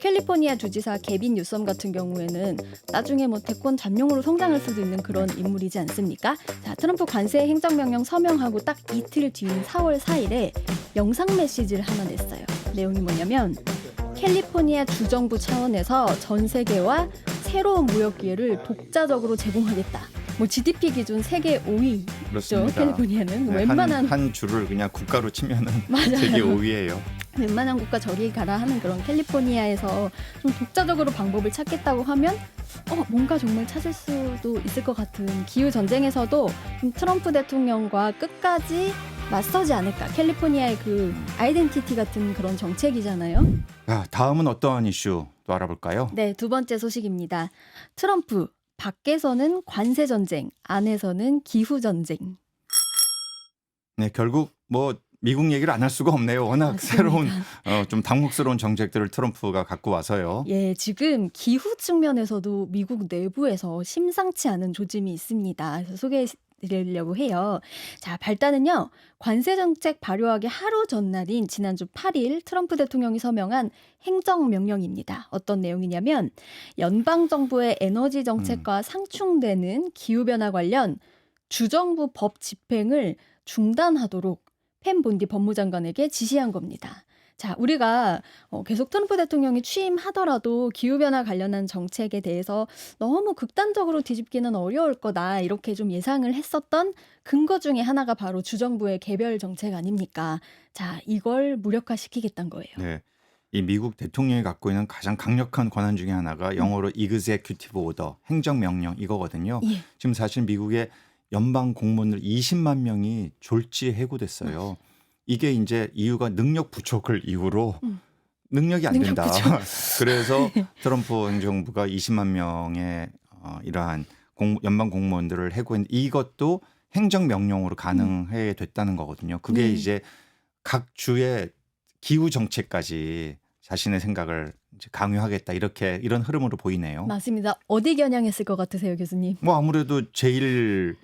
캘리포니아 주지사 개빈 뉴섬 같은 경우에는 나중에 뭐 대권 잠룡으로 성장할 수도 있는 그런 인물이지 않습니까? 자, 트럼프 관세 행정명령 서명하고 딱 이틀 뒤인 4월 4일에 영상 메시지를 하나 냈어요. 내용이 뭐냐면 캘리포니아 주정부 차원에서 전 세계와 새로운 무역 기회를 독자적으로 제공하겠다. 뭐 GDP 기준 세계 5위죠. 그렇습니다. 캘리포니아는 네, 웬만한 한 줄을 그냥 국가로 치면은 맞아요. 세계 5위예요. 웬만한 국가 저리 가라 하는 그런 캘리포니아에서 좀 독자적으로 방법을 찾겠다고 하면 뭔가 정말 찾을 수도 있을 것 같은 기후 전쟁에서도 좀 트럼프 대통령과 끝까지 맞서지 않을까. 캘리포니아의 그 아이덴티티 같은 그런 정책이잖아요. 자, 다음은 어떠한 이슈 또 알아볼까요? 네, 두 번째 소식입니다. 트럼프 밖에서는 관세 전쟁, 안에서는 기후 전쟁. 네, 결국 뭐 미국 얘기를 안 할 수가 없네요. 워낙 맞습니다. 새로운 좀 당혹스러운 정책들을 트럼프가 갖고 와서요. 예, 지금 기후 측면에서도 미국 내부에서 심상치 않은 조짐이 있습니다. 그래서 소개해드리려고 해요. 자, 발단은요. 관세 정책 발효하기 하루 전날인 지난주 8일 트럼프 대통령이 서명한 행정명령입니다. 어떤 내용이냐면 연방정부의 에너지 정책과 상충되는 기후변화 관련 주정부 법 집행을 중단하도록 펜 본디 법무장관에게 지시한 겁니다. 자, 우리가 계속 트럼프 대통령이 취임하더라도 기후변화 관련한 정책에 대해서 너무 극단적으로 뒤집기는 어려울 거다 이렇게 좀 예상을 했었던 근거 중에 하나가 바로 주정부의 개별 정책 아닙니까? 자, 이걸 무력화시키겠다는 거예요. 네. 이 미국 대통령이 갖고 있는 가장 강력한 권한 중에 하나가 영어로 Executive Order, 행정명령 이거거든요. 예. 지금 사실 미국의 연방 공무원들 20만 명이 졸지에 해고됐어요. 이게 이제 이유가 능력 부족을 이유로 능력이 안 능력 된다. 부족. 그래서 트럼프 행정부가 20만 명의 이러한 연방 공무원들을 해고했는데 이것도 행정명령으로 가능하게 됐다는 거거든요. 그게 네. 이제 각 주의 기후 정책까지 자신의 생각을 이제 강요하겠다 이런 흐름으로 보이네요. 맞습니다. 어디 겨냥했을 것 같으세요, 교수님? 뭐 아무래도 제일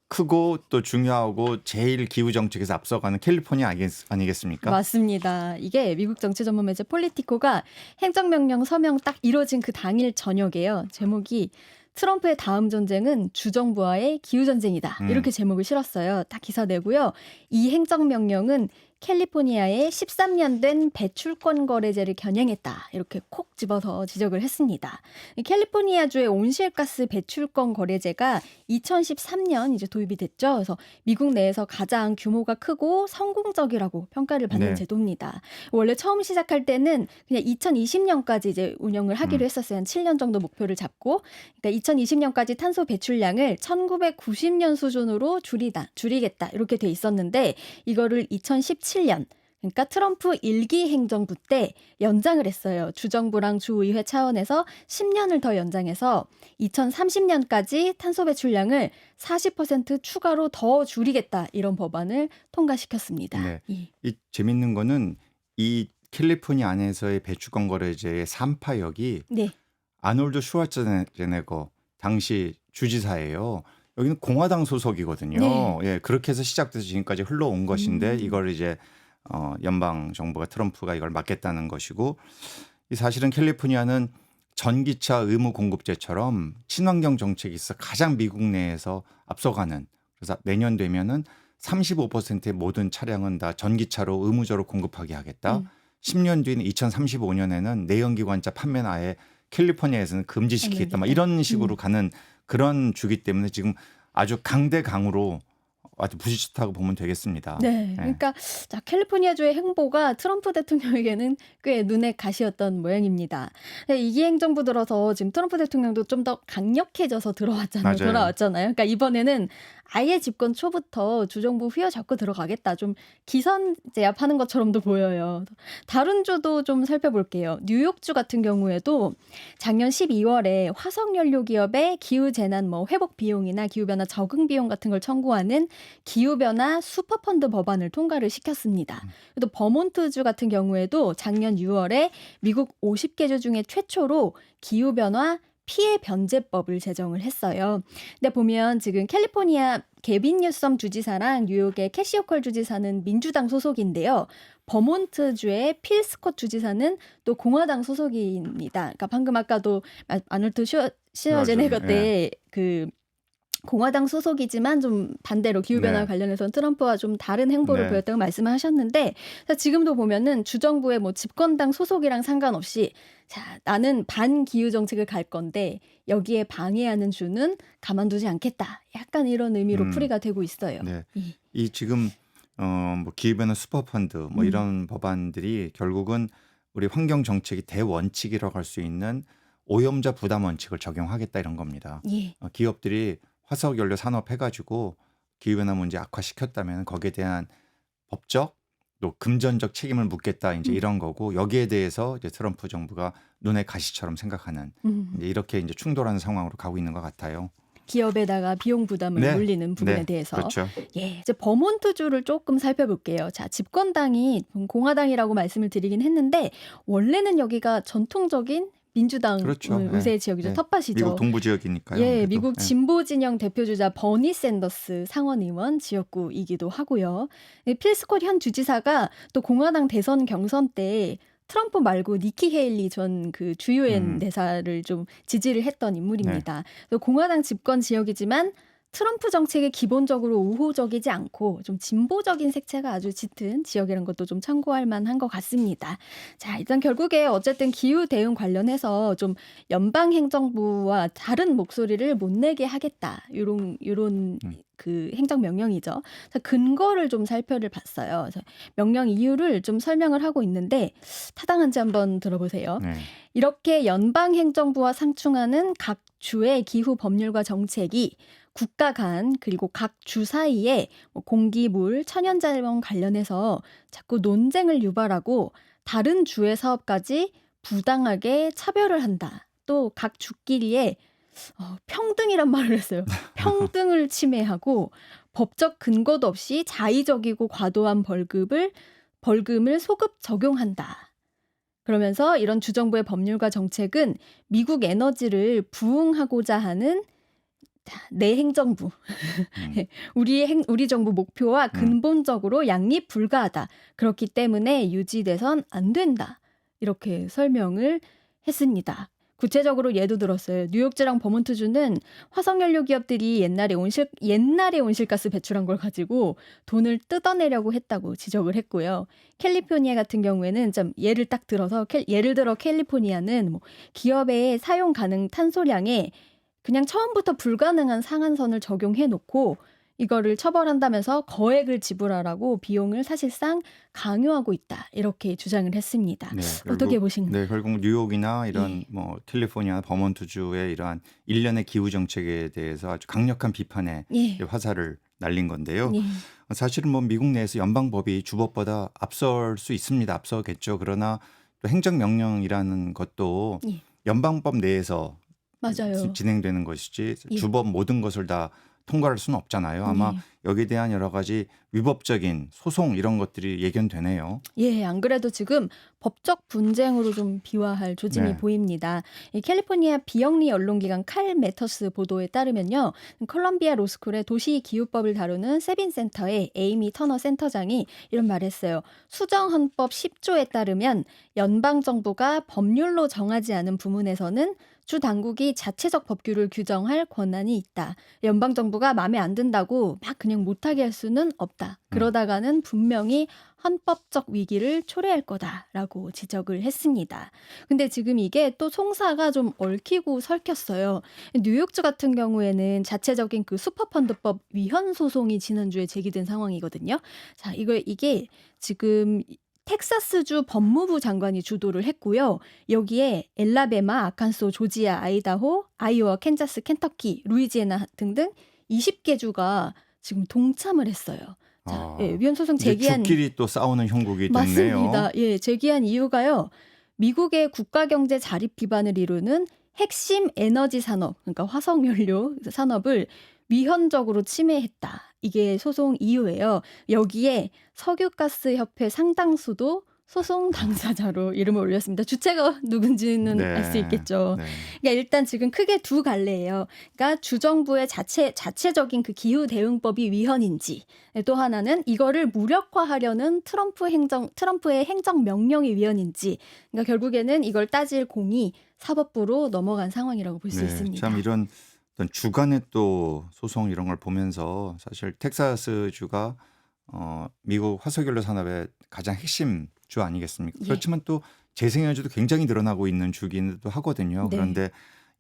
크고 또 중요하고 제일 기후 정책에서 앞서가는 캘리포니아 아니겠습니까? 맞습니다. 이게 미국 정치 전문 매체 폴리티코가 행정명령 서명 딱 이뤄진 그 당일 저녁에요. 제목이 트럼프의 다음 전쟁은 주정부와의 기후전쟁이다. 이렇게 제목을 실었어요. 딱 기사 내고요. 이 행정명령은 캘리포니아에 13년 된 배출권 거래제를 겨냥했다. 이렇게 콕 집어서 지적을 했습니다. 캘리포니아주의 온실가스 배출권 거래제가 2013년 이제 도입이 됐죠. 그래서 미국 내에서 가장 규모가 크고 성공적이라고 평가를 받는 네. 제도입니다. 원래 처음 시작할 때는 그냥 2020년까지 이제 운영을 하기로 했었어요. 한 7년 정도 목표를 잡고. 그러니까 2020년까지 탄소 배출량을 1990년 수준으로 줄이겠다. 이렇게 돼 있었는데 이거를 2017년 그러니까 트럼프 1기 행정부 때 연장을 했어요. 주정부랑 주의회 차원에서 10년을 더 연장해서 2030년까지 탄소 배출량을 40% 추가로 더 줄이겠다. 이런 법안을 통과시켰습니다. 네. 예. 이 재밌는 거는 이 캘리포니아 안에서의 배출권 거래제의 산파역이 네. 아놀드 슈왈츠제네거 당시 주지사예요. 여기는 공화당 소속이거든요. 네. 예, 그렇게 해서 시작돼서 지금까지 흘러온 것인데 이걸 이제 연방 정부가 트럼프가 이걸 막겠다는 것이고 이 사실은 캘리포니아는 전기차 의무 공급제처럼 친환경 정책이 있어 가장 미국 내에서 앞서가는 그래서 내년 되면은 35%의 모든 차량은 다 전기차로 의무적으로 공급하게 하겠다. 10년 뒤인 2035년에는 내연기관차 판매는 아예 캘리포니아에서는 금지시키겠다. 막 이런 식으로 가는 그런 주기 때문에 지금 아주 강대강으로 아주 부시시하고 보면 되겠습니다. 네, 그러니까 자, 캘리포니아주의 행보가 트럼프 대통령에게는 꽤 눈에 가시였던 모양입니다. 네, 이기 행정부 들어서 지금 트럼프 대통령도 좀 더 강력해져서 맞아요. 돌아왔잖아요. 그러니까 이번에는 아예 집권 초부터 주정부 휘어잡고 들어가겠다. 좀 기선 제압하는 것처럼도 보여요. 다른 주도 좀 살펴볼게요. 뉴욕주 같은 경우에도 작년 12월에 화석연료 기업의 기후재난 회복 비용이나 기후변화 적응 비용 같은 걸 청구하는 기후변화 슈퍼펀드 법안을 통과를 시켰습니다. 또 버몬트주 같은 경우에도 작년 6월에 미국 50개 주 중에 최초로 기후변화 피해 변제법을 제정을 했어요. 근데 보면 지금 캘리포니아 개빈 뉴섬 주지사랑 뉴욕의 캐시 호컬 주지사는 민주당 소속인데요. 버몬트주의 필 스콧 주지사는 또 공화당 소속입니다. 그러니까 방금 아까도 아놀드 슈워제네거 예. 때 그 공화당 소속이지만 좀 반대로 기후변화 네. 관련해서는 트럼프와 좀 다른 행보를 네. 보였다고 말씀을 하셨는데, 자, 지금도 보면은 주정부의 뭐 집권당 소속이랑 상관없이 자, 나는 반기후 정책을 갈 건데 여기에 방해하는 주는 가만두지 않겠다. 약간 이런 의미로 음. 풀이가 되고 있어요. 네. 예. 이 지금 뭐 기후변화 슈퍼펀드 뭐 이런 법안들이 결국은 우리 환경 정책이 대원칙이라고 할 수 있는 오염자 부담 원칙을 적용하겠다 이런 겁니다. 예. 기업들이 화석 연료 산업 해가지고 기후변화 문제 악화시켰다면 거기에 대한 법적 또 금전적 책임을 묻겠다 이제 이런 거고, 여기에 대해서 이제 트럼프 정부가 눈의 가시처럼 생각하는 이제 이렇게 이제 충돌하는 상황으로 가고 있는 것 같아요. 기업에다가 비용 부담을 네. 물리는 부분에 네. 대해서. 그렇죠. 예, 이제 버몬트주를 조금 살펴볼게요. 자, 집권당이 공화당이라고 말씀을 드리긴 했는데 원래는 여기가 전통적인 민주당 그렇죠. 우세 예. 지역이죠. 예. 텃밭이죠. 미국 동부 지역이니까요. 예, 아무래도. 미국 예. 진보 진영 대표주자 버니 샌더스 상원 의원 지역구이기도 하고요. 필 스콧 현 주지사가 또 공화당 대선 경선 때 트럼프 말고 니키 헤일리 전 그 주유엔 대사를 좀 지지를 했던 인물입니다. 또 공화당 집권 지역이지만 트럼프 정책에 기본적으로 우호적이지 않고 좀 진보적인 색채가 아주 짙은 지역이라는 것도 좀 참고할 만한 것 같습니다. 자, 일단 결국에 어쨌든 기후 대응 관련해서 좀 연방 행정부와 다른 목소리를 못 내게 하겠다. 요런 그 행정 명령이죠. 자, 근거를 좀 살펴를 봤어요. 그래서 명령 이유를 좀 설명을 하고 있는데 타당한지 한번 들어보세요. 네. 이렇게 연방 행정부와 상충하는 각 주의 기후 법률과 정책이 국가 간 그리고 각 주 사이에 뭐 공기, 물, 천연자원 관련해서 자꾸 논쟁을 유발하고 다른 주의 사업까지 부당하게 차별을 한다. 또 각 주끼리에 평등이란 말을 했어요. 평등을 침해하고 법적 근거도 없이 자의적이고 과도한 벌금을 소급 적용한다. 그러면서 이런 주정부의 법률과 정책은 미국 에너지를 부흥하고자 하는 내 행정부, 우리 정부 목표와 근본적으로 양립 불가하다. 그렇기 때문에 유지돼선 안 된다. 이렇게 설명을 했습니다. 구체적으로 예도 들었어요. 뉴욕주랑 버몬트주는 화석연료 기업들이 옛날에 온실가스 배출한 걸 가지고 돈을 뜯어내려고 했다고 지적을 했고요. 캘리포니아 같은 경우에는 좀 예를 들어 캘리포니아는 뭐 기업의 사용 가능 탄소량에 그냥 처음부터 불가능한 상한선을 적용해 놓고 이거를 처벌한다면서 거액을 지불하라고 비용을 사실상 강요하고 있다. 이렇게 주장을 했습니다. 네, 어떻게 보시나요? 네, 결국 뉴욕이나 이런 뭐 캘리포니아, 버몬트주의 이러한 일련의 기후 정책에 대해서 아주 강력한 비판의 예. 화살을 날린 건데요. 예. 사실은 뭐 미국 내에서 연방법이 주법보다 앞설 수 있습니다. 앞서겠죠. 그러나 또 행정명령이라는 것도 예. 연방법 내에서 맞아요. 진행되는 것이지 예. 주법 모든 것을 다 통과할 수는 없잖아요. 아마 네. 여기에 대한 여러 가지 위법적인 소송 이런 것들이 예견되네요. 예, 안 그래도 지금 법적 분쟁으로 좀 비화할 조짐이 네. 보입니다. 이 캘리포니아 비영리 언론기관 칼 매터스 보도에 따르면요. 컬럼비아 로스쿨의 도시기후법을 다루는 세빈 센터의 에이미 터너 센터장이 이런 말을 했어요. 수정헌법 10조에 따르면 연방정부가 법률로 정하지 않은 부문에서는 주 당국이 자체적 법규를 규정할 권한이 있다. 연방정부가 마음에 안 든다고 막 그냥 못하게 할 수는 없다. 그러다가는 분명히 헌법적 위기를 초래할 거다라고 지적을 했습니다. 근데 지금 이게 또 송사가 좀 얽히고 설켰어요. 뉴욕주 같은 경우에는 자체적인 그 슈퍼펀드법 위헌 소송이 지난주에 제기된 상황이거든요. 자, 이게 지금 텍사스주 법무부 장관이 주도를 했고요. 여기에 엘라베마, 아칸소, 조지아, 아이다호, 아이오와, 캔자스, 켄터키, 루이지애나 등등 20개 주가 지금 동참을 했어요. 자, 예, 위헌 소송 이제 제기한 주끼리 또 싸우는 형국이 됐네요. 맞습니다. 예, 제기한 이유가요. 미국의 국가 경제 자립 기반을 이루는 핵심 에너지 산업, 그러니까 화석연료 산업을 위헌적으로 침해했다. 이게 소송 이유예요. 여기에 석유가스 협회 상당수도 소송 당사자로 이름을 올렸습니다. 주체가 누군지는 알 수 네. 있겠죠. 네. 그러니까 일단 지금 크게 두 갈래예요. 그러니까 주정부의 자체적인 그 기후 대응법이 위헌인지, 또 하나는 이거를 무력화하려는 트럼프의 행정 명령이 위헌인지. 그러니까 결국에는 이걸 따질 공이 사법부로 넘어간 상황이라고 볼 수 네. 있습니다. 참 이런 어떤 주간의 또 소송 이런 걸 보면서 사실 텍사스주가 미국 화석연료 산업의 가장 핵심 주 아니겠습니까? 예. 그렇지만 또 재생에너지도 굉장히 늘어나고 있는 주기도 하거든요. 네. 그런데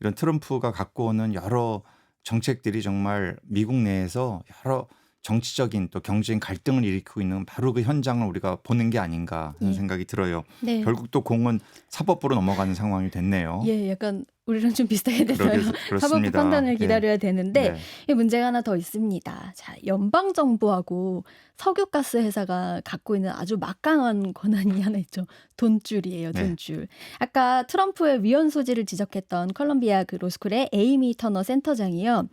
이런 트럼프가 갖고 오는 여러 정책들이 정말 미국 내에서 여러 정치적인 또 경제적인 갈등을 일으키고 있는 바로 그 현장을 우리가 보는 게 아닌가 하는 예. 생각이 들어요. 네. 결국 또 공은 사법부로 넘어가는 상황이 됐네요. 예, 약간 우리랑 좀 비슷하게 됐어요. 사법부 그렇습니다. 판단을 예. 기다려야 되는데 네. 이 문제가 하나 더 있습니다. 자, 연방 정부하고 석유가스 회사가 갖고 있는 아주 막강한 권한이 하나 있죠. 돈줄이에요, 네. 돈줄. 아까 트럼프의 위헌 소지를 지적했던 컬럼비아 그 로스쿨의 에이미 터너 센터장이요.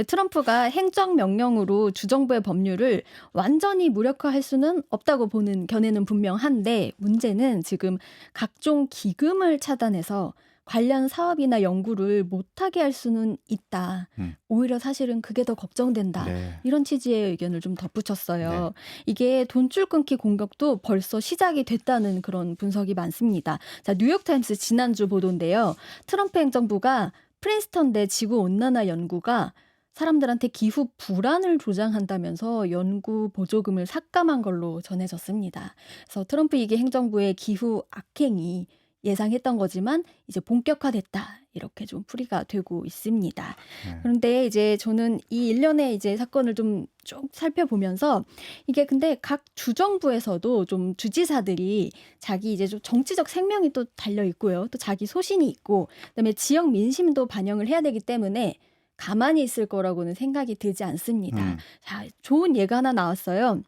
트럼프가 행정 명령으로 주정부의 법률을 완전히 무력화할 수는 없다고 보는 견해는 분명한데, 문제는 지금 각종 기금을 차단해서 관련 사업이나 연구를 못하게 할 수는 있다. 오히려 사실은 그게 더 걱정된다. 네. 이런 취지의 의견을 좀 덧붙였어요. 이게 돈줄 끊기 공격도 벌써 시작이 됐다는 그런 분석이 많습니다. 자, 뉴욕타임스 지난주 보도인데요. 트럼프 행정부가 프린스턴대 지구온난화 연구가 사람들한테 기후 불안을 조장한다면서 연구 보조금을 삭감한 걸로 전해졌습니다. 그래서 트럼프 2기 행정부의 기후 악행이 예상했던 거지만 이제 본격화됐다. 이렇게 좀 풀이가 되고 있습니다. 네. 그런데 이제 저는 이 일련의 이제 사건을 좀 쭉 살펴보면서 이게 근데 각 주정부에서도 좀 주지사들이 자기 이제 좀 정치적 생명이 또 달려 있고요. 또 자기 소신이 있고, 그다음에 지역 민심도 반영을 해야 되기 때문에 가만히 있을 거라고는 생각이 들지 않습니다. 자, 좋은 예가 하나 나왔어요.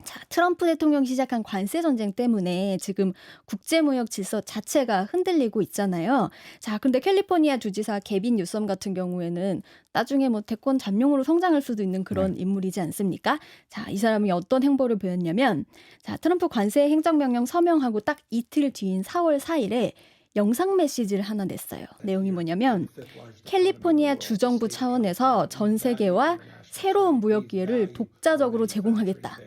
자, 트럼프 대통령이 시작한 관세 전쟁 때문에 지금 국제무역 질서 자체가 흔들리고 있잖아요. 자, 근데 캘리포니아 주지사 개빈 뉴섬 같은 경우에는 나중에 뭐 대권 잠룡으로 성장할 수도 있는 그런 인물이지 않습니까? 자, 이 사람이 어떤 행보를 보였냐면, 자, 트럼프 관세 행정명령 서명하고 딱 이틀 뒤인 4월 4일에 영상 메시지를 하나 냈어요. 내용이 뭐냐면 캘리포니아 주정부 차원에서 전 세계와 새로운 무역 기회를 독자적으로 제공하겠다.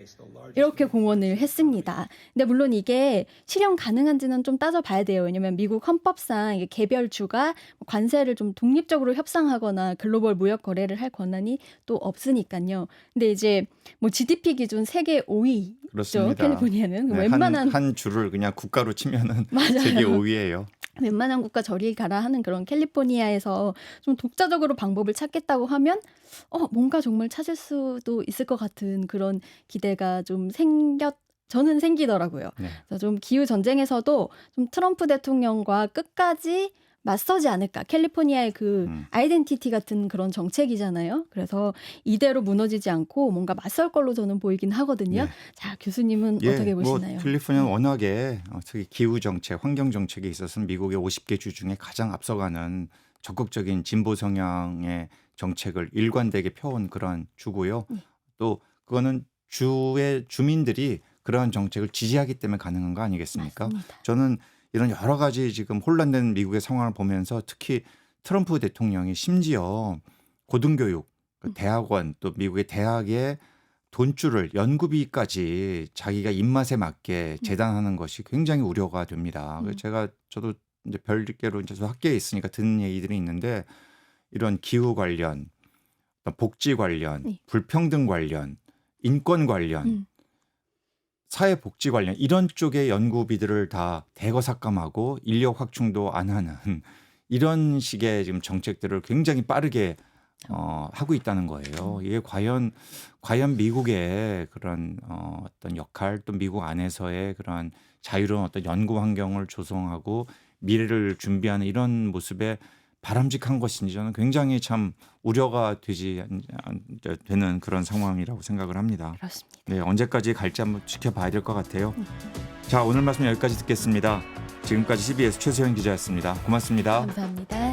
이렇게 공언을 했습니다. 근데 물론 이게 실현 가능한지는 좀 따져봐야 돼요. 왜냐하면 미국 헌법상 이게 개별 주가 관세를 좀 독립적으로 협상하거나 글로벌 무역 거래를 할 권한이 또 없으니까요. 근데 이제 뭐 GDP 기준 세계 5위 그렇습니다. 캘리포니아는 네, 웬만한 한 주를 그냥 국가로 치면은 맞아요. 세계 5위예요. 웬만한 국가 저리 가라 하는 그런 캘리포니아에서 좀 독자적으로 방법을 찾겠다고 하면 뭔가 정말 찾을 수도 있을 것 같은 그런 기대가 좀 저는 생기더라고요. 네. 그래서 좀 기후 전쟁에서도 좀 트럼프 대통령과 끝까지 맞서지 않을까. 캘리포니아의 그 아이덴티티 같은 그런 정책이잖아요. 그래서 이대로 무너지지 않고 뭔가 맞설 걸로 저는 보이긴 하거든요. 네. 자, 교수님은 어떻게 보시나요? 캘리포니아는 워낙에 특히 기후 정책, 환경 정책에 있어서는 미국의 50개 주 중에 가장 앞서가는 적극적인 진보 성향의 정책을 일관되게 펴온 그런 주고요. 또 그거는 주의 주민들이 그러한 정책을 지지하기 때문에 가능한 거 아니겠습니까? 맞습니다. 저는 이런 여러 가지 지금 혼란된 미국의 상황을 보면서 특히 트럼프 대통령이 심지어 고등교육, 대학원 또 미국의 대학의 돈줄을 연구비까지 자기가 입맛에 맞게 재단하는 것이 굉장히 우려가 됩니다. 저도 이제 별개로 이제 학계에 있으니까 듣는 얘기들이 있는데 이런 기후 관련, 복지 관련, 네. 불평등 관련, 인권 관련, 사회복지 관련 이런 쪽의 연구비들을 다 대거 삭감하고 인력 확충도 안 하는 이런 식의 지금 정책들을 굉장히 빠르게 하고 있다는 거예요. 이게 과연 미국의 그런 어떤 역할 또 미국 안에서의 그런 자유로운 어떤 연구 환경을 조성하고 미래를 준비하는 이런 모습에 바람직한 것인지 저는 굉장히 참 우려가 되는 그런 상황이라고 생각을 합니다. 그렇습니다. 네, 언제까지 갈지 한번 지켜봐야 될 것 같아요. 자, 오늘 말씀 여기까지 듣겠습니다. 지금까지 CBS 최소영 기자였습니다. 고맙습니다. 감사합니다.